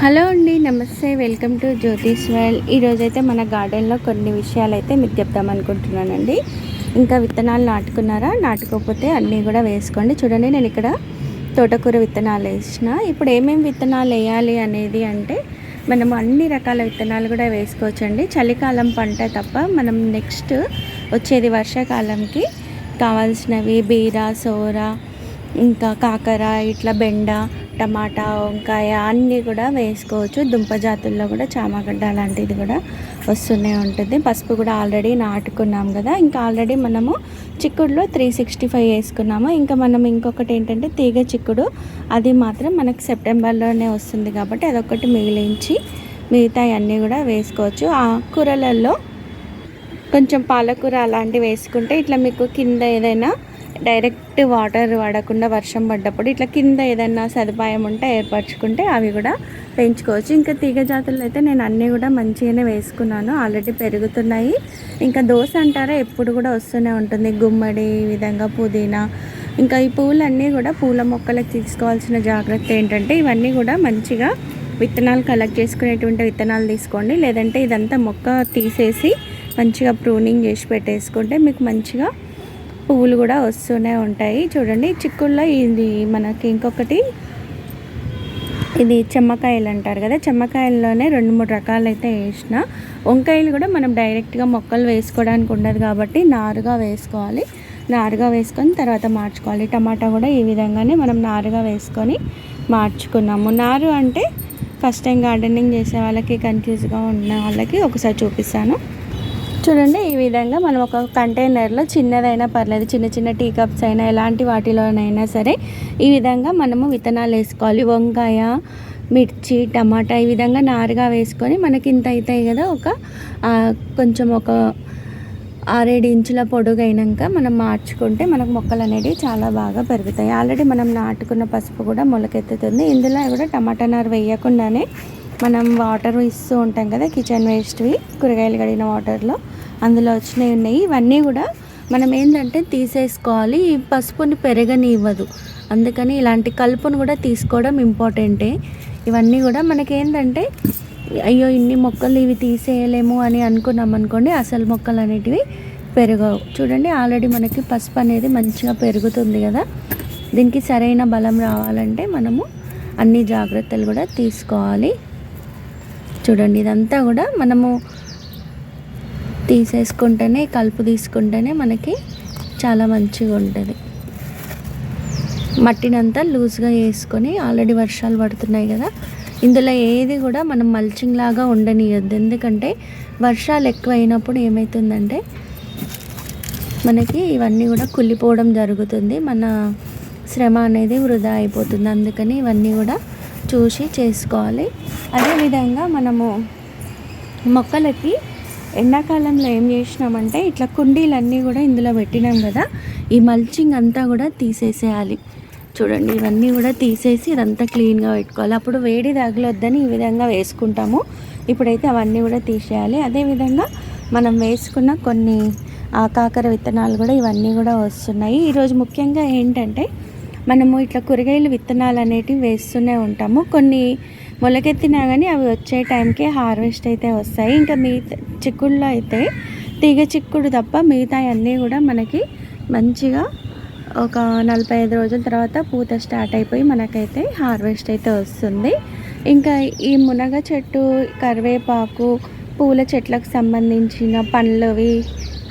Hello అండి, నమస్తే. Welcome to Jyothish world. ఈరోజైతే మన గార్డెన్లో కొన్ని విషయాలు అయితే మీకు చెప్దామనుకుంటున్నానండి. ఇంకా విత్తనాలు నాటుకున్నారా? నాటుకోకపోతే అన్నీ కూడా వేసుకోండి. చూడండి, నేను ఇక్కడ తోటకూర విత్తనాలు వేసిన. ఇప్పుడు ఏమేమి విత్తనాలు వేయాలి అనేది అంటే మనం అన్ని రకాల విత్తనాలు కూడా వేసుకోవచ్చండి. చలికాలం పంట తప్ప మనం నెక్స్ట్ వచ్చేది వర్షాకాలంకి కావాల్సినవి బీర, సోర, ఇంకా కాకర, ఇట్లా బెండ, టమాటా, వంకాయ అన్నీ కూడా వేసుకోవచ్చు. దుంప జాతుల్లో కూడా చామగడ్డ లాంటిది కూడా వస్తూనే ఉంటుంది. పసుపు కూడా ఆల్రెడీ నాటుకున్నాం కదా. ఇంకా ఆల్రెడీ మనము చిక్కుడులో 365 వేసుకున్నాము. ఇంకా మనం ఇంకొకటి ఏంటంటే తీగ చిక్కుడు, అది మాత్రం మనకు సెప్టెంబర్లోనే వస్తుంది కాబట్టి అదొకటి మిగిలించి మిగతా అన్నీ కూడా వేసుకోవచ్చు. ఆ కూరలలో కొంచెం పాలకూర అలాంటివి వేసుకుంటే ఇట్లా మీకు కింద ఏదైనా డైరెక్ట్ వాటర్ పడకుండా వర్షం పడ్డప్పుడు ఇట్లా కింద ఏదైనా సదుపాయం ఉంటే ఏర్పరచుకుంటే అవి కూడా పెంచుకోవచ్చు. ఇంకా తీగ జాతులు అయితే నేను అన్నీ కూడా మంచిగానే వేసుకున్నాను, ఆల్రెడీ పెరుగుతున్నాయి. ఇంకా దోస అంటారా ఎప్పుడు కూడా వస్తూనే ఉంటుంది, గుమ్మడి, ఈ విధంగా పుదీనా. ఇంకా ఈ పూలన్నీ కూడా పూల మొక్కలకు తీసుకోవాల్సిన జాగ్రత్త ఏంటంటే ఇవన్నీ కూడా మంచిగా విత్తనాలు కలెక్ట్ చేసుకునేటువంటి విత్తనాలు తీసుకోండి. లేదంటే ఇదంతా మొక్క తీసేసి మంచిగా ప్రూనింగ్ చేసి పెట్టేసుకుంటే మీకు మంచిగా పువ్వులు కూడా వస్తూనే ఉంటాయి. చూడండి, చిక్కుల్లో ఇది మనకి ఇంకొకటి, ఇది చెమ్మకాయలు అంటారు కదా. చెమ్మకాయల్లోనే 2-3 రకాలు అయితే వేసిన. వంకాయలు కూడా మనం డైరెక్ట్గా మొక్కలు వేసుకోవడానికి ఉండదు కాబట్టి నారుగా వేసుకోవాలి. నారుగా వేసుకొని తర్వాత మార్చుకోవాలి. టమాటా కూడా ఈ విధంగానే మనం నారుగా వేసుకొని మార్చుకున్నాము. నారు అంటే ఫస్ట్ టైం గార్డెనింగ్ చేసే వాళ్ళకి, కన్ఫ్యూజ్గా ఉన్న వాళ్ళకి ఒకసారి చూపిస్తాను. చూడండి, ఈ విధంగా మనం ఒక కంటైనర్లో చిన్నదైనా పర్లేదు, చిన్న చిన్న టీ కప్స్ అయినా ఎలాంటి వాటిలోనైనా సరే ఈ విధంగా మనము విత్తనాలు వేసుకోవాలి. వంకాయ, మిర్చి, టమాటా ఈ విధంగా నారుగా వేసుకొని మనకి ఇంత అవుతాయి కదా, కొంచెం ఒక 6-7 ఇంచుల పొడుగు అయినాక మనం మార్చుకుంటే మనకు మొక్కలు అనేవి చాలా బాగా పెరుగుతాయి. ఆల్రెడీ మనం నాటుకున్న పసుపు కూడా మొలకెత్తుతుంది. ఇందులో కూడా టమాటా నారు వేయకుండానే మనం వాటర్ ఇస్తూ ఉంటాం కదా, కిచెన్ వేస్ట్వి, కూరగాయలు కడిగిన వాటర్లో అందులో వచ్చినవి ఉన్నాయి. ఇవన్నీ కూడా మనం ఏంటంటే తీసేసుకోవాలి. ఈ పసుపుని పెరగనివ్వదు, అందుకని ఇలాంటి కలుపును కూడా తీసుకోవడం ఇంపార్టెంటే. ఇవన్నీ కూడా మనకేంటంటే అయ్యో ఇన్ని మొక్కలు ఇవి తీసేయలేము అని అనుకున్నాం అనుకోండి, అసలు మొక్కలు అనేటివి పెరగవు. చూడండి, ఆల్రెడీ మనకి పసుపు అనేది మంచిగా పెరుగుతుంది కదా. దీనికి సరైన బలం రావాలంటే మనము అన్ని జాగ్రత్తలు కూడా తీసుకోవాలి. చూడండి, ఇదంతా కూడా మనము తీసేసుకుంటేనే, కలుపు తీసుకుంటేనే మనకి చాలా మంచిగా ఉంటుంది. మట్టినంతా లూజ్గా వేసుకొని, ఆల్రెడీ వర్షాలు పడుతున్నాయి కదా, ఇందులో ఏది కూడా మనం మల్చింగ్ లాగా ఉండనియద్దు. ఎందుకంటే వర్షాలు ఎక్కువ అయినప్పుడు ఏమవుతుందంటే మనకి ఇవన్నీ కూడా కుళ్ళిపోవడం జరుగుతుంది, మన శ్రమ అనేది వృధా అయిపోతుంది. అందుకని ఇవన్నీ కూడా చూసి చేసుకోవాలి. అదేవిధంగా మనము మొక్కలకి ఎండాకాలంలో ఏం చేసినామంటే ఇట్లా కుండీలన్నీ కూడా ఇందులో పెట్టినాం కదా, ఈ మల్చింగ్ అంతా కూడా తీసేసేయాలి. చూడండి, ఇవన్నీ కూడా తీసేసి ఇదంతా క్లీన్గా పెట్టుకోవాలి. అప్పుడు వేడి తగలొద్దని ఈ విధంగా వేసుకుంటాము. ఇప్పుడైతే అవన్నీ కూడా తీసేయాలి. అదేవిధంగా మనం వేసుకున్న కొన్ని కాకర విత్తనాలు కూడా ఇవన్నీ కూడా వస్తున్నాయి. ఈరోజు ముఖ్యంగా ఏంటంటే మనము ఇట్లా కూరగాయలు విత్తనాలు అనేటివి వేస్తూనే ఉంటాము. కొన్ని మొలకెత్తినా కానీ అవి వచ్చే టైంకే హార్వెస్ట్ అయితే వస్తాయి. ఇంకా మిగతా చిక్కుడులో అయితే తీగ చిక్కుడు తప్ప మిగతా అన్నీ కూడా మనకి మంచిగా ఒక 45 రోజుల తర్వాత పూత స్టార్ట్ అయిపోయి మనకైతే హార్వెస్ట్ అయితే వస్తుంది. ఇంకా ఈ మునగ చెట్టు, కరివేపాకు, పూల చెట్లకు సంబంధించిన పండ్లవి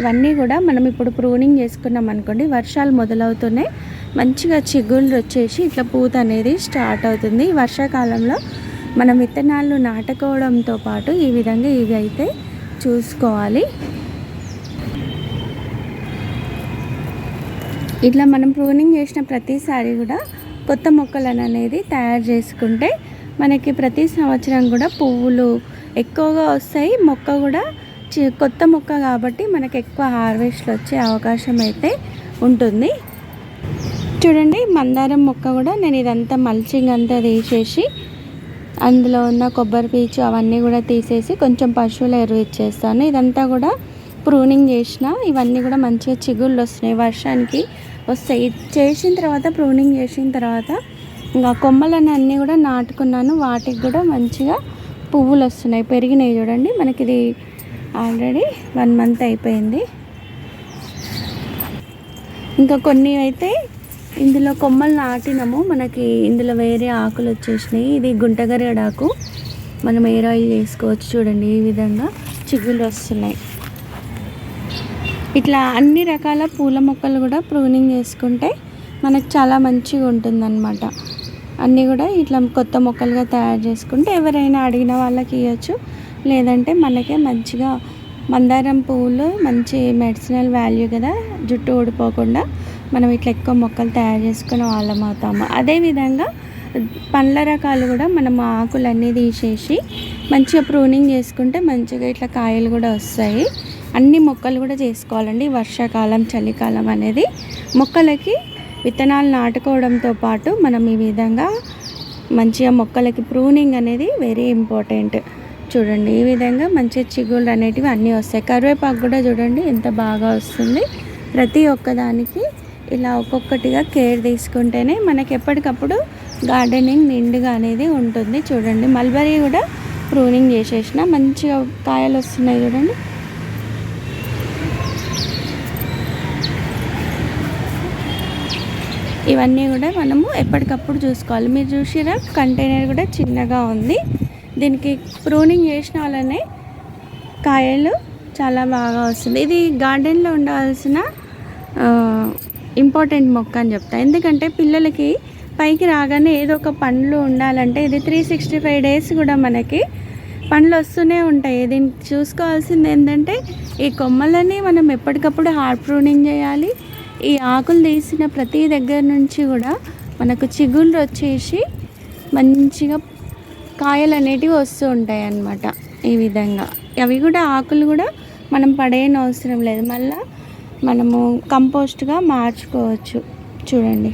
ఇవన్నీ కూడా మనం ఇప్పుడు ప్రూనింగ్ చేసుకున్నాం అనుకోండి, వర్షాలు మొదలవుతూనే మంచిగా చిగుళ్ళు వచ్చేసి ఇట్లా పూత అనేది స్టార్ట్ అవుతుంది. వర్షాకాలంలో మనం విత్తనాలు నాటుకోవడంతో పాటు ఈ విధంగా ఇవి అయితే చూసుకోవాలి. ఇట్లా మనం ప్రూనింగ్ చేసిన ప్రతిసారి కూడా కొత్త మొక్కలను అనేది తయారు చేసుకుంటే మనకి ప్రతి సంవత్సరం కూడా పువ్వులు ఎక్కువగా వస్తాయి. మొక్క కూడా కొత్త మొక్క కాబట్టి మనకి ఎక్కువ హార్వెస్ట్లు వచ్చే అవకాశం అయితే ఉంటుంది. చూడండి, మందారం మొక్క కూడా నేను ఇదంతా మల్చింగ్ అంతా తీసేసి అందులో ఉన్న కొబ్బరి పీచు అవన్నీ కూడా తీసేసి కొంచెం పశువుల ఎరువు ఇచ్చేస్తాను. ఇదంతా కూడా ప్రూనింగ్ చేసిన, ఇవన్నీ కూడా మంచిగా చిగుళ్ళు వస్తున్నాయి, వర్షానికి వస్తాయి. చేసిన తర్వాత ప్రూనింగ్ చేసిన తర్వాత ఇంకా కొమ్మలని అన్నీ కూడా నాటుకున్నాను. వాటికి కూడా మంచిగా పువ్వులు వస్తున్నాయి, పెరిగినాయి. చూడండి, మనకి ఇది ఆల్రెడీ 1 మంత్ అయిపోయింది. ఇంకా కొన్ని అయితే ఇందులో కొమ్మలు నాటినాము, మనకి ఇందులో వేరే ఆకులు వచ్చేసినాయి. ఇది గుంటగరేడాకు, మనం హెయిర్ ఆయిల్ చేసుకోవచ్చు. చూడండి, ఈ విధంగా చిగుళ్ళు వస్తున్నాయి. ఇట్లా అన్ని రకాల పూల మొక్కలు కూడా ప్రూనింగ్ చేసుకుంటే మనకు చాలా మంచిగా ఉంటుందన్నమాట. అన్నీ కూడా ఇట్లా కొత్త మొక్కలుగా తయారు చేసుకుంటే ఎవరైనా అడిగిన వాళ్ళకి ఇవ్వచ్చు, లేదంటే మనకే మంచిగా మందారం పువ్వులు మంచి మెడిసినల్ వాల్యూ కదా, జుట్టు ఊడిపోకుండా మనం ఇట్లా ఎక్కువ మొక్కలు తయారు చేసుకునే వాళ్ళం అవుతాము. అదేవిధంగా పండ్ల రకాలు కూడా మనం ఆకులన్నీ తీసేసి మంచిగా ప్రూనింగ్ చేసుకుంటే మంచిగా ఇట్లా కాయలు కూడా వస్తాయి. అన్ని మొక్కలు కూడా చేసుకోవాలండి. వర్షాకాలం, చలికాలం అనేది మొక్కలకి విత్తనాలు నాటుకోవడంతో పాటు మనం ఈ విధంగా మంచిగా మొక్కలకి ప్రూనింగ్ అనేది వెరీ ఇంపార్టెంట్. చూడండి, ఈ విధంగా మంచిగా చిగుళ్ళు అనేటివి అన్నీ వస్తాయి. కరివేపాకు కూడా చూడండి ఎంత బాగా వస్తుంది. ప్రతి ఒక్కదానికి ఇలా ఒక్కొక్కటిగా కేర్ తీసుకుంటేనే మనకి ఎప్పటికప్పుడు గార్డెనింగ్ నిండుగా అనేది ఉంటుంది. చూడండి, మల్బరీ కూడా ప్రూనింగ్ చేసేసిన మంచిగా కాయలు వస్తున్నాయి. చూడండి, ఇవన్నీ కూడా మనము ఎప్పటికప్పుడు చూసుకోవాలి. మీరు చూసిరా, కంటైనర్ కూడా చిన్నగా ఉంది. దీనికి ప్రూనింగ్ చేసిన వాళ్ళనే కాయలు చాలా బాగా వస్తుంది. ఇది గార్డెన్లో ఉండవలసిన ఇంపార్టెంట్ మొక్క అని చెప్తా. ఎందుకంటే పిల్లలకి పైకి రాగానే ఏదో ఒక పండ్లు ఉండాలంటే ఇది 365 డేస్ కూడా మనకి పండ్లు వస్తూనే ఉంటాయి. దీన్ని చూసుకోవాల్సింది ఏంటంటే ఈ కొమ్మలని మనం ఎప్పటికప్పుడు హార్డ్ ప్రూనింగ్ చేయాలి. ఈ ఆకులు తీసిన ప్రతి దగ్గర నుంచి కూడా మనకు చిగుళ్ళు వచ్చేసి మంచిగా కాయలు అనేటివి వస్తూ ఉంటాయి అన్నమాట. ఈ విధంగా అవి కూడా ఆకులు కూడా మనం పడేయని అవసరం లేదు, మళ్ళీ మనము కంపోస్ట్గా మార్చుకోవచ్చు. చూడండి,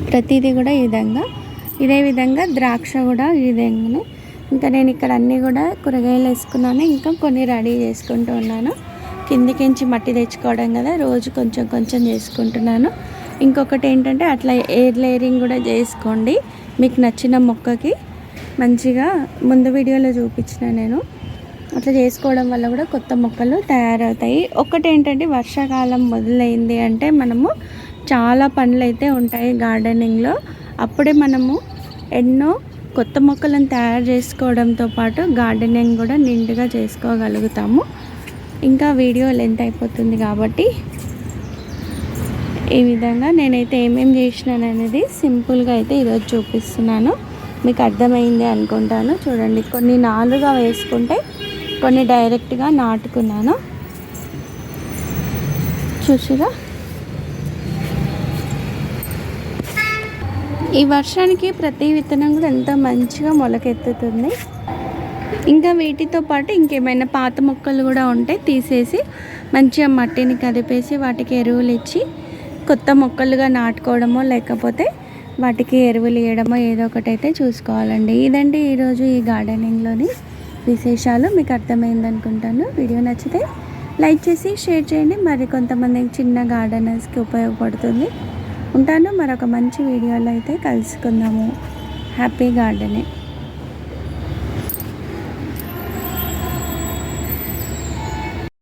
ప్రతిదీ కూడా ఈ విధంగా. ఇదే విధంగా ద్రాక్ష కూడా ఈ విధంగానే. ఇంకా నేను ఇక్కడ అన్నీ కూడా కూరగాయలు వేసుకున్నాను, ఇంకా కొన్ని రెడీ చేసుకుంటూ ఉన్నాను. కిందికించి మట్టి తెచ్చుకోవడం కదా, రోజు కొంచెం కొంచెం చేసుకుంటున్నాను. ఇంకొకటి ఏంటంటే అట్లా ఎయిర్ లేయరింగ్ కూడా చేసుకోండి. మీకు నచ్చిన మొక్కకి మంచిగా ముందు వీడియోలో చూపించిన నేను అట్లా చేసుకోవడం వల్ల కూడా కొత్త మొక్కలు తయారవుతాయి. ఒకటి ఏంటంటే వర్షాకాలం మొదలైంది అంటే మనము చాలా పనులు అయితే ఉంటాయి గార్డెనింగ్లో. అప్పుడే మనము ఎన్నో కొత్త మొక్కలను తయారు చేసుకోవడంతో పాటు గార్డెనింగ్ కూడా నిండుగా చేసుకోగలుగుతాము. ఇంకా వీడియో లెంత్ అయిపోతుంది కాబట్టి ఈ విధంగా నేనైతే ఏమేమి చేసినాను అనేది సింపుల్గా అయితే ఈరోజు చూపిస్తున్నాను. మీకు అర్థమైంది అనుకుంటాను. చూడండి, కొన్ని నాలుగా వేసుకుంటే కొన్ని డైరెక్ట్గా నాటుకున్నాను. చూసిగా ఈ వర్షానికి ప్రతి విత్తనం కూడా ఎంత మంచిగా మొలకెత్తుతుంది. ఇంకా వీటితో పాటు ఇంకేమైనా పాత మొక్కలు కూడా ఉంటే తీసేసి మంచిగా మట్టిని కదిపేసి వాటికి ఎరువులు ఇచ్చి కొత్త మొక్కలుగా నాటుకోవడమో లేకపోతే వాటికి ఎరువులు వేయడమో ఏదో ఒకటి అయితే చూసుకోవాలండి. ఇదండి ఈరోజు ఈ గార్డెనింగ్లోని విశేషాలు. మీకు అర్థమైంది అనుకుంటాను. వీడియో నచ్చితే లైక్ చేసి షేర్ చేయండి. మరి కొంతమంది చిన్న గార్డెనర్స్కి ఉపయోగపడుతుంది. ఉంటాను, మరొక మంచి వీడియోలో అయితే కలుసుకుందాము. Happy gardening.